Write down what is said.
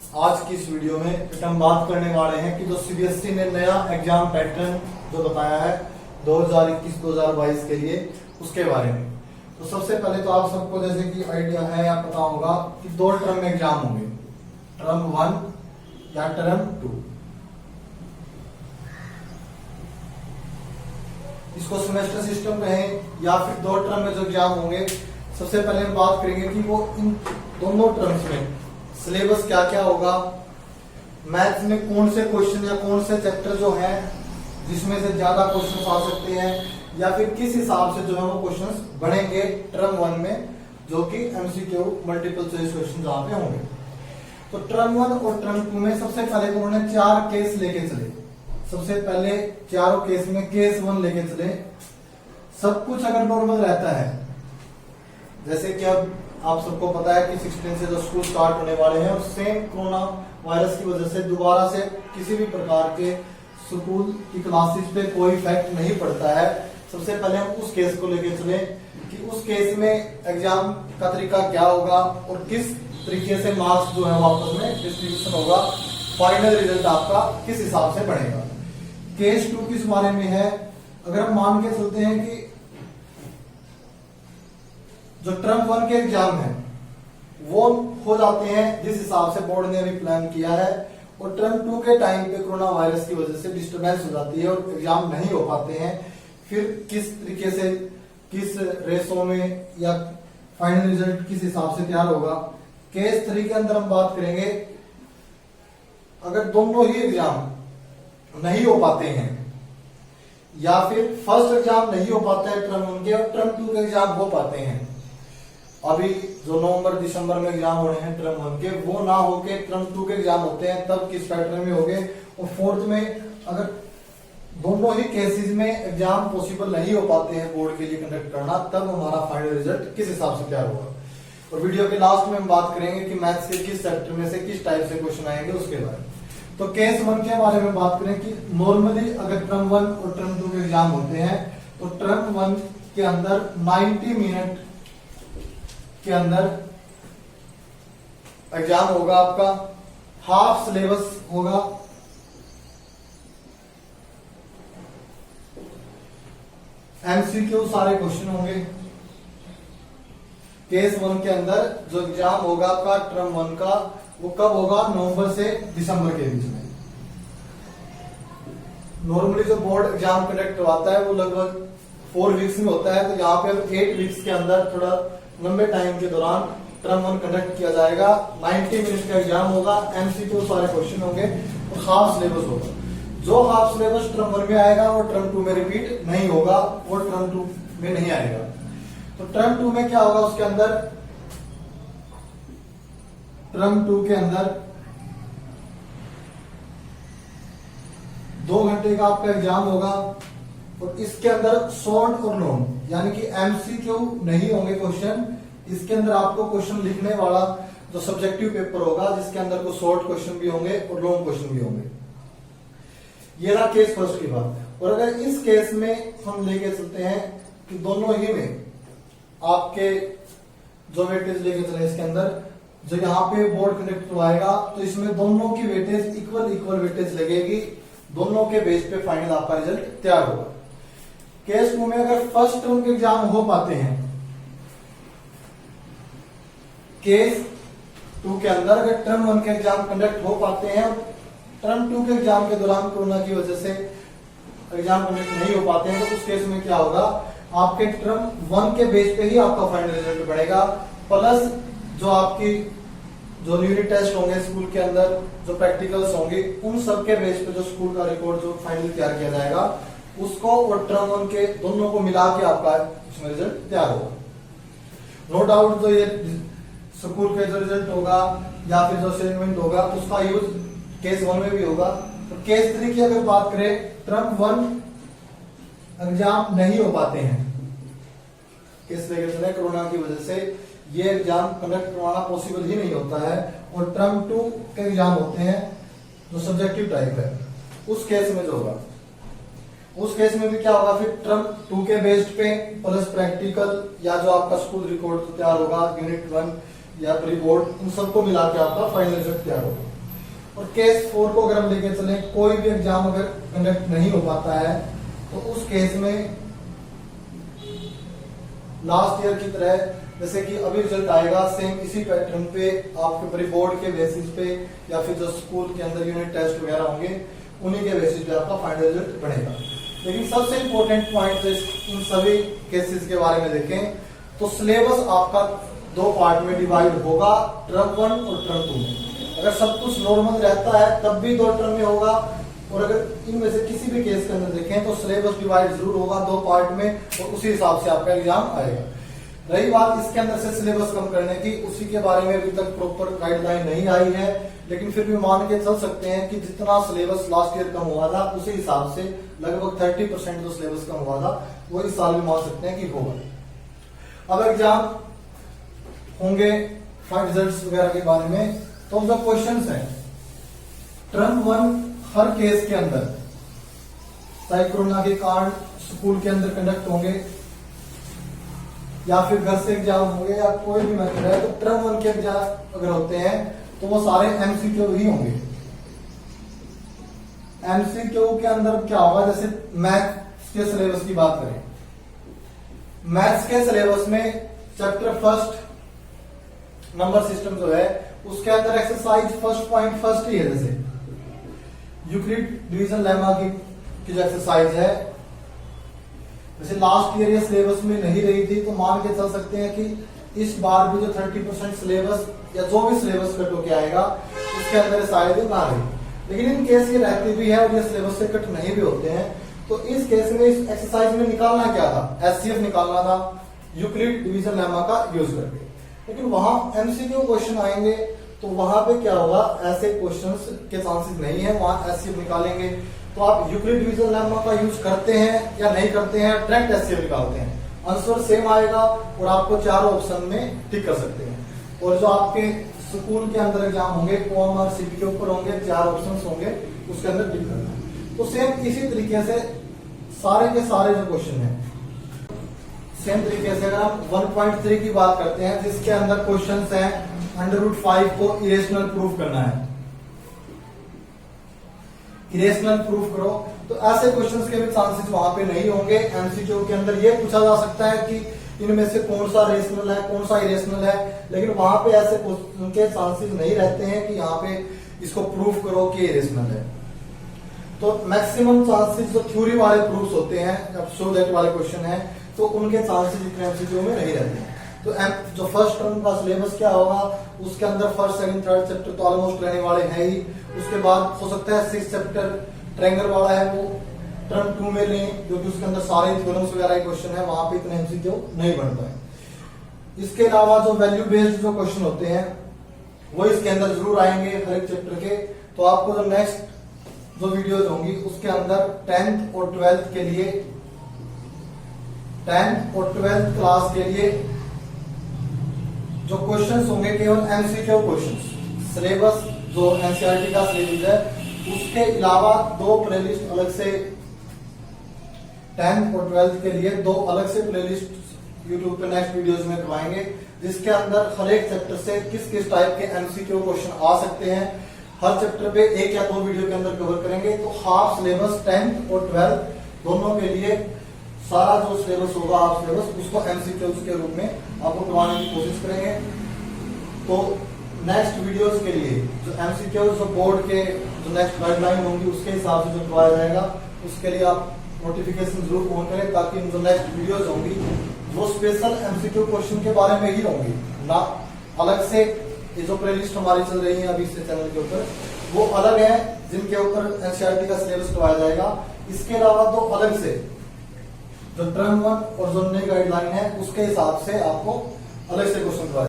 आज की इस वीडियो में हम बात करने वाले हैं कि जो सीबीएसई ने नया एग्जाम पैटर्न जो बताया है 2021-2022 के लिए उसके बारे में। तो सबसे पहले तो आप सबको जैसे कि आइडिया है या पता होगा कि दो टर्म में एग्जाम होंगे, टर्म 1 या टर्म 2। इसको सेमेस्टर सिस्टम कहें या फिर दो टर्म में जो एग्जाम होंगे। सबसे पहले हम बात करेंगे कि वो इन दोनों टर्म्स में सिलेबस क्या क्या होगा, मैथ्स में कौन से क्वेश्चन या कौन से चैप्टर जो है जिसमें से ज्यादा क्वेश्चन आ सकते हैं, या फिर किस हिसाब से जो है वो क्वेश्चंस बढ़ेंगे टर्म 1 में, जो कि एमसीक्यू मल्टीपल चॉइस क्वेश्चन जहां पे होंगे। तो टर्म 1 और टर्म 2 में सबसे पहले तो उन्होंने 4 केस लेके चले। सबसे पहले चारों केस में केस 1 लेके चले। सब कुछ अगर नॉर्मल रहता है, जैसे कि अब आप सबको पता है कि 16 से जो स्कूल स्टार्ट होने वाले हैं और सेम कोरोना वायरस की वजह से दोबारा से किसी भी प्रकार के स्कूल की क्लासेस पे कोई इफेक्ट नहीं पड़ता है। सबसे पहले हम उस केस को लेके चले कि उस केस में एग्जाम का तरीका क्या होगा और किस तरीके से मार्क्स जो है आपस में डिस्ट्रीब्यूशन होगा, फाइनल रिजल्ट आपका किस हिसाब से बढ़ेगा। केस 2 किस बारे में है, अगर हम मान के चलते हैं कि जो टर्म 1 के एग्जाम है वो हो जाते हैं जिस हिसाब से बोर्ड ने अभी प्लान किया है, और टर्म 2 के टाइम पे कोरोना वायरस की वजह से डिस्टर्बेंस हो जाती है और एग्जाम नहीं हो पाते हैं, फिर किस तरीके से किस रेसो में या फाइनल रिजल्ट किस हिसाब से तैयार होगा। केस 3 के अंदर हम बात करेंगे अगर दोनों ही एग्जाम नहीं हो पाते हैं या फिर फर्स्ट एग्जाम नहीं हो पाता है टर्म 1 के और टर्म 2 के एग्जाम हो पाते हैं। अभी जो नवंबर दिसंबर में एग्जाम हो रहे हैं टर्म 1 के, वो ना होके टर्म 2 के एग्जाम होते हैं, तब किस पैटर्न में होंगे। और फोर्थ में अगर दोनों ही केसेस में एग्जाम पॉसिबल नहीं हो पाते हैं बोर्ड के लिए कंडक्ट करना, तब हमारा फाइनल रिजल्ट किस हिसाब से तैयार होगा। और वीडियो के लास्ट में हम बात करेंगे कि मैथ्स के किस सेक्टर में से किस टाइप से क्वेश्चन आएंगे उसके बारे में। तो केस 1 के बारे में बात करें कि नॉर्मली अगर टर्म 1 और टर्म 2 के एग्जाम होते हैं तो टर्म 1 के अंदर 90 मिनट के अंदर एग्जाम होगा आपका, हाफ सिलेबस होगा। एमसीक्यू सारे क्वेश्चन होंगे। केस 1 के अंदर जो एग्जाम होगा आपका टर्म 1 का, वो कब होगा, नवंबर से दिसंबर के बीच में। नॉर्मली जो बोर्ड एग्जाम कंडक्ट करवाता है वो लगभग 4 वीक्स में होता है, तो यहाँ पे 8 वीक्स के अंदर थोड़ा लंबे टाइम के दौरान टर्म 1 कंडक्ट किया जाएगा। 90 मिनट का एग्जाम होगा, एमसीक्यू सारे क्वेश्चन होंगे और हाफ सिलेबस होगा। जो हाफ सिलेबस टर्म 1 में आएगा वो टर्म 2 में रिपीट नहीं होगा, वो टर्म 2 में नहीं आएगा। तो टर्म 2 में क्या होगा, उसके अंदर टर्म 2 के अंदर 2 घंटे का आपका एग्जाम होगा और इसके अंदर शॉर्ट और लॉन्ग यानी कि एमसीक्यू नहीं होंगे क्वेश्चन। इसके अंदर आपको क्वेश्चन लिखने वाला जो सब्जेक्टिव पेपर होगा जिसके अंदर को शॉर्ट क्वेश्चन भी होंगे और लॉन्ग क्वेश्चन भी होंगे। ये रहा केस फर्स्ट की बात। और अगर इस केस में हम लेके चलते हैं कि दोनों ही में आपके जो वेटेज लेके चले, इसके अंदर जो यहाँ पे बोर्ड कंडक्ट करवाएगा तो इसमें दोनों की वेटेज इक्वल वेटेज लगेगी, दोनों के बेस पे फाइनल आपका रिजल्ट तैयार होगा। केस 2 में अगर फर्स्ट टर्म के एग्जाम हो पाते हैं, केस 2 के अंदर अगर टर्म 1 के एग्जाम कंडक्ट हो पाते हैं, टर्म 2 के एग्जाम के दौरान कोरोना की वजह से एग्जाम कंडक्ट नहीं हो पाते हैं, तो उस केस में क्या होगा, आपके टर्म 1 के बेस पे ही आपका फाइनल रिजल्ट बढ़ेगा, प्लस जो आपकी जो यूनिट टेस्ट होंगे स्कूल के अंदर, जो प्रैक्टिकल्स होंगे, उन सब के बेस पे जो स्कूल का रिपोर्ट जो फाइनल तैयार किया जाएगा उसको और टर्म 1 के दोनों को मिला के आपका उसमें रिजल्ट तैयार होगा। नो डाउट जो ये स्कूल का जो रिजल्ट होगा या फिर जो असाइनमेंट होगा उसका यूज केस 1 में भी होगा। तो केस 3 की अगर बात करें, टर्म 1 एग्जाम नहीं हो पाते हैं, किस वजह से, कोरोना की वजह से ये एग्जाम कंडक्ट करवाना पॉसिबल ही नहीं होता है, और टर्म 2 के एग्जाम होते हैं जो सब्जेक्टिव टाइप है। उस केस में जो होगा, उस केस में भी क्या होगा, फिर टर्म 2 के बेस्ड पे प्लस प्रैक्टिकल या जो आपका स्कूल रिकॉर्ड तैयार होगा, यूनिट 1 या प्री बोर्ड, उन सबको मिला के आपका फाइनल रिजल्ट तैयार होगा। और केस 4 को अगर हम लेके चले, कोई भी एग्जाम अगर कंडक्ट नहीं हो पाता है तो उस केस में लास्ट ईयर की तरह जैसे कि अभी रिजल्ट आएगा सेम इसी पैटर्न पे आपके पूरे बोर्ड के बेसिस पे या फिर जो स्कूल के अंदर यूनिट टेस्ट वगैरह होंगे उन्हीं के बेसिस पे आपका फाइनल रिजल्ट बनेगा। लेकिन सबसे इंपॉर्टेंट पॉइंट इन सभी केसेस के बारे में देखें तो सिलेबस आपका 2 पार्ट में डिवाइड होगा, टर्म 1 और टर्म 2 में। अगर सब कुछ नॉर्मल रहता है तब भी 2 टर्म में होगा, और अगर इनमें से किसी भी केस के अंदर देखें तो सिलेबस डिवाइड जरूर होगा 2 पार्ट में, और उसी हिसाब से आपका एग्जाम आएगा। रही बात इसके अंदर से सिलेबस कम करने की, उसी के बारे में अभी तक प्रॉपर गाइडलाइन नहीं आई है, लेकिन फिर भी मान के चल सकते हैं कि जितना सिलेबस लास्ट ईयर कम हुआ था उसी हिसाब से लगभग 30% जो सिलेबस कम हुआ था वो इस साल भी मान सकते हैं कि होगा। अब एग्जाम होंगे फाइनल रिजल्ट्स वगैरह के बारे में, तो जो क्वेश्चंस हैं टर्म 1 हर केस के अंदर, चाहे कोरोना के कारण स्कूल के अंदर कंडक्ट होंगे या फिर घर से एग्जाम होंगे या कोई भी मेथड है, तो टर्म 1 के एग्जाम अगर होते हैं तो वो सारे एमसीक्यू ही होंगे। एमसीक्यू के अंदर क्या होगा, जैसे मैथ्स के सिलेबस की बात करें, मैथ्स के सिलेबस में चैप्टर 1 नंबर सिस्टम जो है उसके अंदर एक्सरसाइज फर्स्ट पॉइंट फर्स्ट ही है। जैसे यूक्लिड डिवीजन लेमा की जो एक्सरसाइज है, वैसे लास्ट ईयर ये सिलेबस में नहीं रही थी, तो मान के चल सकते हैं कि इस बार भी जो 30% सिलेबस या जो भी सिलेबस कट होके आएगा उसके अंदर शायद ना रहे। लेकिन इन केस ये रहते भी है और ये सिलेबस से कट नहीं भी होते हैं, तो इस केस में इस एक्सरसाइज में निकालना क्या था, एचसीएफ निकालना था यूक्लिड डिवीजन लेमा का यूज करके। लेकिन वहां एमसीक्यू क्वेश्चन आएंगे तो वहां पे क्या होगा, ऐसे क्वेश्चंस के चांसेस नहीं है, वहां एचसीएफ निकालेंगे। तो आप यूक्लिड डिवीजन लेमा का यूज करते हैं या नहीं करते हैं, डायरेक्ट एचसीएफ निकालते हैं, आंसर सेम आएगा और आपको चारों ऑप्शन में टिक कर सकते हैं। और जो आपके स्कूल के अंदर एग्जाम होंगे OMR सीटी के ऊपर होंगे, 4 ऑप्शन होंगे, उसके अंदर टिक करना है। तो सेम इसी तरीके से सारे के सारे जो क्वेश्चन है सेम तरीके से अगर आप 1.3 की बात करते हैं जिसके अंदर क्वेश्चन है √5 को इरेशनल प्रूफ करना है, इरेशनल प्रूफ करो, तो ऐसे क्वेश्चंस के भी चांसेस वहां पे नहीं होंगे। एमसीक्यू के अंदर ये पूछा जा सकता है कि इनमें से कौन सा रेशनल है कौन सा इरेशनल है, लेकिन वहां पे ऐसे क्वेश्चन के चांसेस नहीं रहते हैं कि यहाँ पे इसको प्रूफ करो कि इरेशनल है। तो मैक्सिमम चांसेस जो थ्योरी वाले प्रूफ्स होते हैं, शो दैट वाले क्वेश्चन है, तो उनके चांसेस इतने एमसीक्यू में नहीं रहते हैं। तो जो फर्स्ट टर्म का सिलेबस क्या होगा, उसके अंदर फर्स्ट सेकंड थर्ड चैप्टर तो ऑलमोस्ट रहने वाले हैं ही। उसके बाद हो सकता है 6 चैप्टर ट्रायंगल वाला है वो टर्म 2 में लें, जो कि उसके अंदर सारे थ्योरम्स वगैरह के क्वेश्चन है, वहां पे इतने एमसीक्यू नहीं बनता है। इसके अलावा जो वैल्यू बेस्ड जो क्वेश्चन होते हैं वो इसके अंदर जरूर आएंगे हर एक चैप्टर के। तो आपको जो नेक्स्ट जो वीडियोज होंगी उसके अंदर 10th और 12th के लिए 10th और 12th क्लास के लिए जो क्वेश्चंस होंगे केवल एमसीक्यू क्वेश्चंस, सिलेबस जो एनसीईआरटी का सिलेबस है उसके अलावा 2 प्लेलिस्ट अलग से 10th और 12th के लिए 2 अलग से प्लेलिस्ट यूट्यूब पे नेक्स्ट वीडियोस में करवाएंगे, जिसके अंदर हर एक चैप्टर से किस किस टाइप के एमसीक्यू क्वेश्चन आ सकते हैं हर चैप्टर पे 1 या 2 वीडियो के अंदर कवर करेंगे। तो हाफ सिलेबस 10th और 12th दोनों के लिए सारा जो सिलेबस होगा हाफ सिलेबस उसको एमसीक्यूज के रूप में आपको करवाने की कोशिश करेंगे। तो नेक्स्ट वीडियोस के लिए जो एमसीक्यूज जो बोर्ड के जो नेक्स्ट गाइडलाइन होंगी उसके हिसाब से जो करवाया जाएगा, उसके लिए आप नोटिफिकेशन जरूर ऑन करें ताकि जो नेक्स्ट वीडियोस होंगी वो स्पेशल एमसीक्यू क्वेश्चन के बारे में ही होंगी, ना अलग से। ये जो प्लेलिस्ट हमारी चल रही है अभी से चैनल के ऊपर वो अलग है जिनके ऊपर एनसीईआरटी का सिलेबस करवाया जाएगा। इसके अलावा 2 अलग से जो टर्म 1 और जो नई गाइडलाइन है उसके हिसाब से आपको अलग से क्वेश्चन करवाए